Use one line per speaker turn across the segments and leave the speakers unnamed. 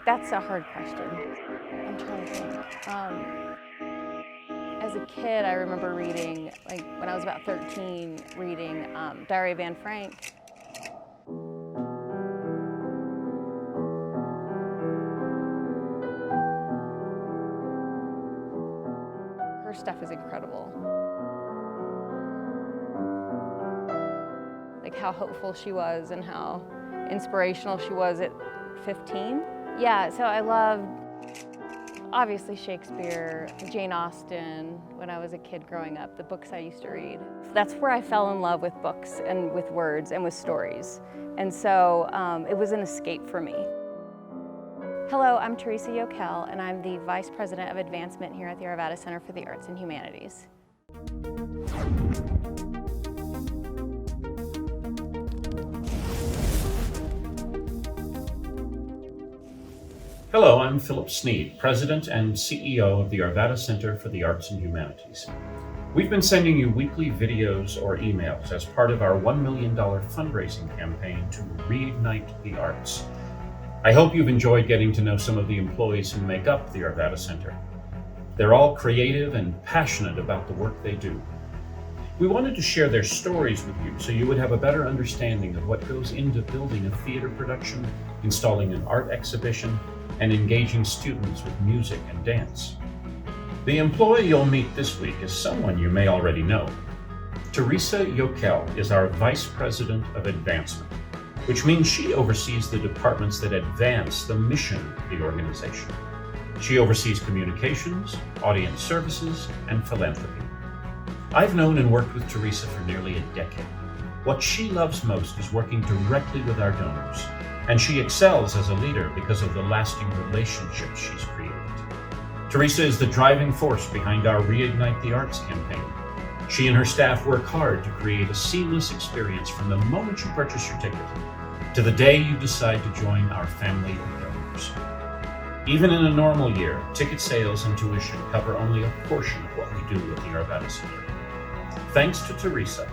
That's a hard question. I'm trying to think. As a kid, I remember reading, like when I was about 13, reading Diary of Anne Frank. Her stuff is incredible. Like how hopeful she was and how inspirational she was at 15. Yeah, so I loved, obviously, Shakespeare, Jane Austen, when I was a kid growing up, the books I used to read. That's where I fell in love with books and with words and with stories. And so it was an escape for me. Hello, I'm Teresa YoKell, and I'm the Vice President of Advancement here at the Arvada Center for the Arts and Humanities.
Hello, I'm Philip Sneed, President and CEO of the Arvada Center for the Arts and Humanities. We've been sending you weekly videos or emails as part of our $1 million fundraising campaign to Reignite the Arts. I hope you've enjoyed getting to know some of the employees who make up the Arvada Center. They're all creative and passionate about the work they do. We wanted to share their stories with you so you would have a better understanding of what goes into building a theater production, installing an art exhibition, and engaging students with music and dance. The employee you'll meet this week is someone you may already know. Teresa YoKell is our Vice President of Advancement, which means she oversees the departments that advance the mission of the organization. She oversees communications, audience services, and philanthropy. I've known and worked with Teresa for nearly a decade. What she loves most is working directly with our donors, and she excels as a leader because of the lasting relationships she's created. Teresa is the driving force behind our Reignite the Arts campaign. She and her staff work hard to create a seamless experience from the moment you purchase your ticket to the day you decide to join our family of donors. Even in a normal year, ticket sales and tuition cover only a portion of what we do at the Arvada Center. Thanks to Teresa,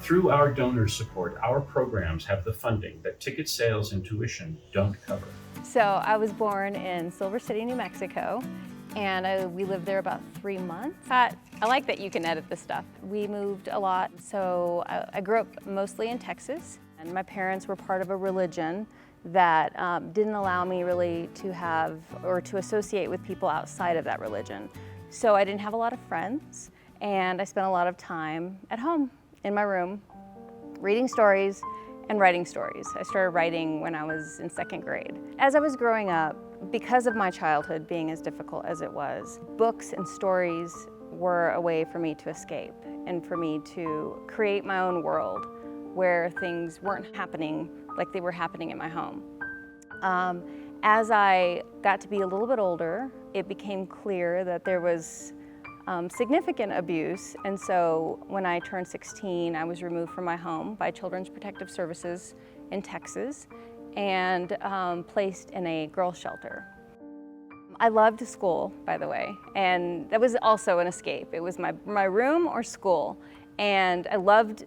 through our donor support, our programs have the funding that ticket sales and tuition don't cover.
So I was born in Silver City, New Mexico, and we lived there about 3 months. I like that you can edit this stuff. We moved a lot, so I grew up mostly in Texas, and my parents were part of a religion that didn't allow me really to have or to associate with people outside of that religion. So I didn't have a lot of friends, and I spent a lot of time at home in my room, reading stories and writing stories. I started writing when I was in 2nd grade. As I was growing up, because of my childhood being as difficult as it was, books and stories were a way for me to escape and for me to create my own world where things weren't happening like they were happening in my home. As I got to be a little bit older, it became clear that there was significant abuse, and so when I turned 16, I was removed from my home by Children's Protective Services in Texas and placed in a girls' shelter. I loved school, by the way, and that was also an escape. It was my room or school, and I loved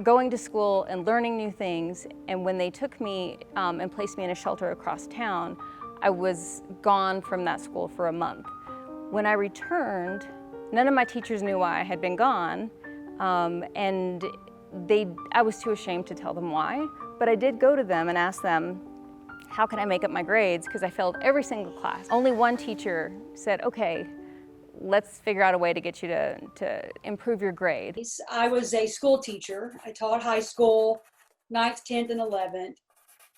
going to school and learning new things, and when they took me and placed me in a shelter across town, I was gone from that school for a month. When I returned, none of my teachers knew why I had been gone, and I was too ashamed to tell them why, but I did go to them and ask them, how can I make up my grades? Because I failed every single class. Only one teacher said, okay, let's figure out a way to get you to improve your grade.
I was a school teacher. I taught high school, 9th, 10th, and 11th.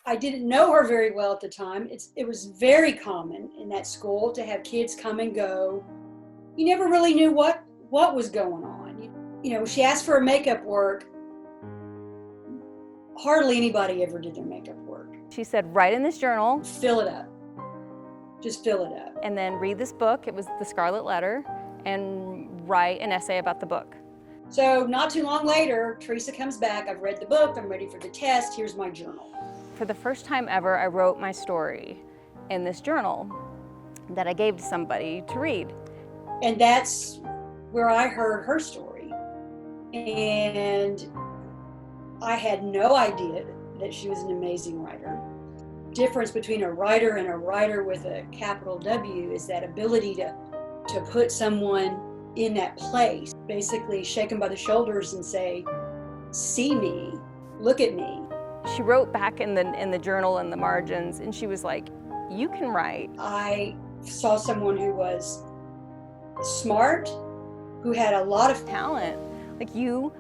I didn't know her very well at the time. It was very common in that school to have kids come and go. You never really knew what was going on. You know, she asked for a makeup work. Hardly anybody ever did their makeup work.
She said, write in this journal.
Fill it up. Just fill it up.
And then read this book, it was The Scarlet Letter, and write an essay about the book.
So not too long later, Teresa comes back. I've read the book. I'm ready for the test. Here's my journal.
For the first time ever, I wrote my story in this journal that I gave to somebody to read.
And that's where I heard her story. And I had no idea that she was an amazing writer. difference between a writer and a writer with a capital W is that ability to put someone in that place, basically shake them by the shoulders and say, see me, look at me.
She wrote back in the journal in the margins, and she was like, you can write.
I saw someone who was smart, who had a lot of
talent. Like, you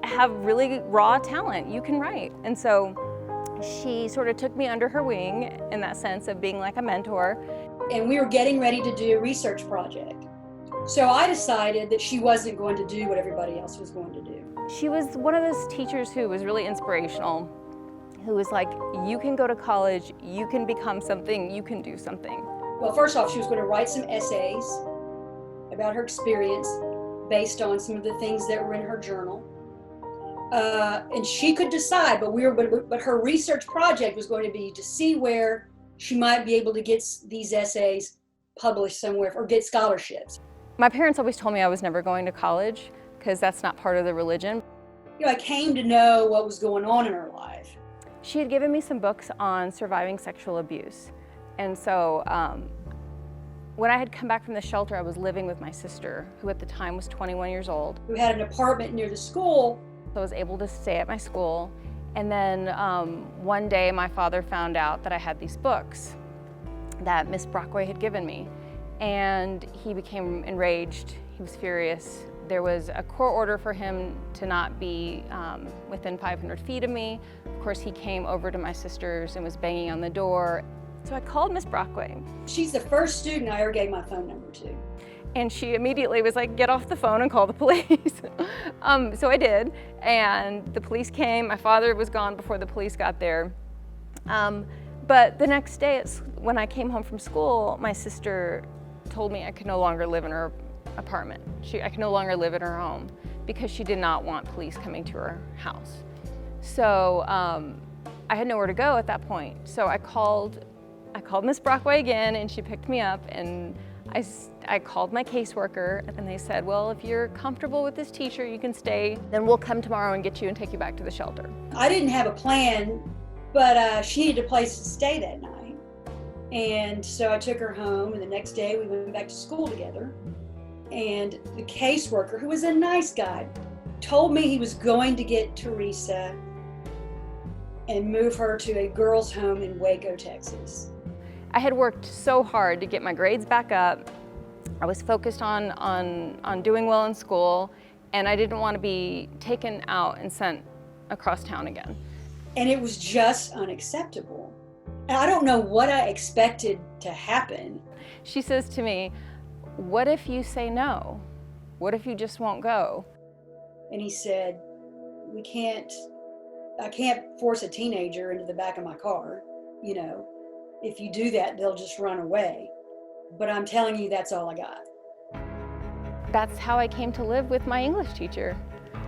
have really raw talent, you can write. And so she sort of took me under her wing in that sense of being like a mentor.
And we were getting ready to do a research project. So I decided that she wasn't going to do what everybody else was going to do.
She was one of those teachers who was really inspirational, who was like, you can go to college, you can become something, you can do something.
Well, first off, she was going to write some essays about her experience based on some of the things that were in her journal. And she could decide, but her research project was going to be to see where she might be able to get these essays published somewhere or get scholarships.
My parents always told me I was never going to college because that's not part of the religion.
You know, I came to know what was going on in her life.
She had given me some books on surviving sexual abuse. And so when I had come back from the shelter, I was living with my sister, who at the time was 21 years old.
Who had an apartment near the school.
So I was able to stay at my school. And then one day my father found out that I had these books that Miss Brockway had given me. And he became enraged, he was furious. There was a court order for him to not be within 500 feet of me. Of course, he came over to my sister's and was banging on the door. So I called Miss Brockway.
She's the first student I ever gave my phone number to.
And she immediately was like, get off the phone and call the police. So I did, and the police came. My father was gone before the police got there. But the next day, when I came home from school, my sister told me I could no longer live in her apartment. I could no longer live in her home because she did not want police coming to her house. So I had nowhere to go at that point. So I called Miss Brockway again, and she picked me up, and I called my caseworker, and they said, well, if you're comfortable with this teacher, you can stay. Then we'll come tomorrow and get you and take you back to the shelter.
I didn't have a plan, but she needed a place to stay that night. And so I took her home, and the next day we went back to school together. And the caseworker, who was a nice guy, told me he was going to get Teresa and move her to a girls' home in Waco, Texas.
I had worked so hard to get my grades back up. I was focused on doing well in school, and I didn't want to be taken out and sent across town again.
And it was just unacceptable. And I don't know what I expected to happen.
She says to me, what if you say no? What if you just won't go?
And he said, I can't force a teenager into the back of my car. You know, if you do that, they'll just run away. But I'm telling you, that's all I got.
That's how I came to live with my English teacher.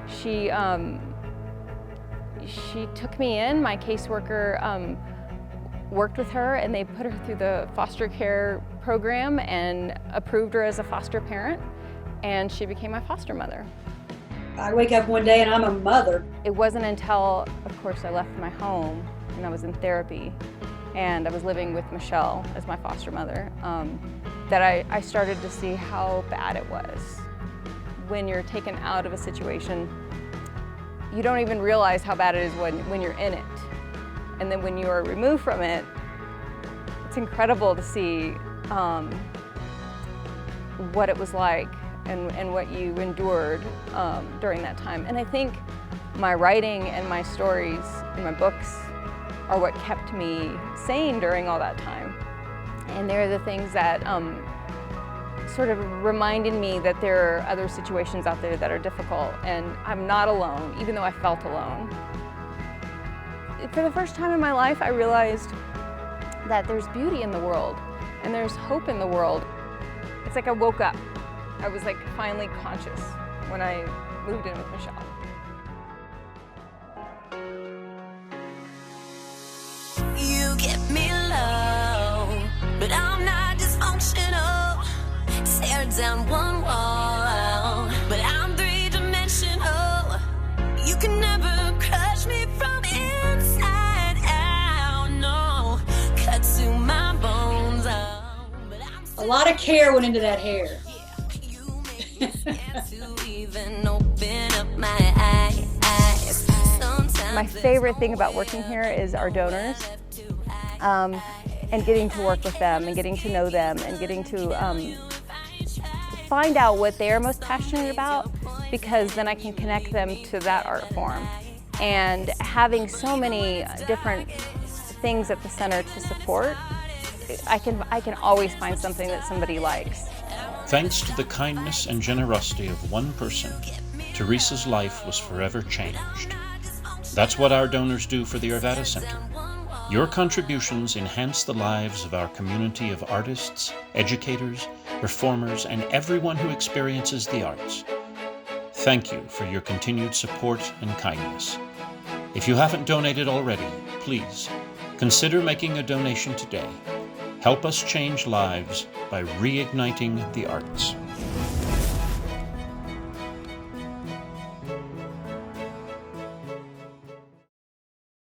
She took me in. My caseworker worked with her, and they put her through the foster care program and approved her as a foster parent, and she became my foster mother.
I wake up one day and I'm a mother.
It wasn't until, of course, I left my home and I was in therapy and I was living with Michelle as my foster mother that I started to see how bad it was. When you're taken out of a situation, you don't even realize how bad it is when you're in it. And then when you are removed from it, it's incredible to see what it was like and what you endured during that time. And I think my writing and my stories and my books are what kept me sane during all that time. And they're the things that sort of reminded me that there are other situations out there that are difficult, and I'm not alone, even though I felt alone. For the first time in my life, I realized that there's beauty in the world and there's hope in the world. It's like I woke up. I was like finally conscious when I moved in with Michelle.
You get me low, but I'm not dysfunctional. Tear down one wall, but I'm three-dimensional. You can never crush me from inside out, no.
A lot of care went into that hair.
My favorite thing about working here is our donors, and getting to work with them and getting to know them and getting to find out what they're most passionate about, because then I can connect them to that art form. And having so many different things at the center to support, I can always find something that somebody likes.
Thanks to the kindness and generosity of one person, Teresa's life was forever changed. That's what our donors do for the Arvada Center. Your contributions enhance the lives of our community of artists, educators, performers, and everyone who experiences the arts. Thank you for your continued support and kindness. If you haven't donated already, please consider making a donation today. Help us change lives by reigniting the arts.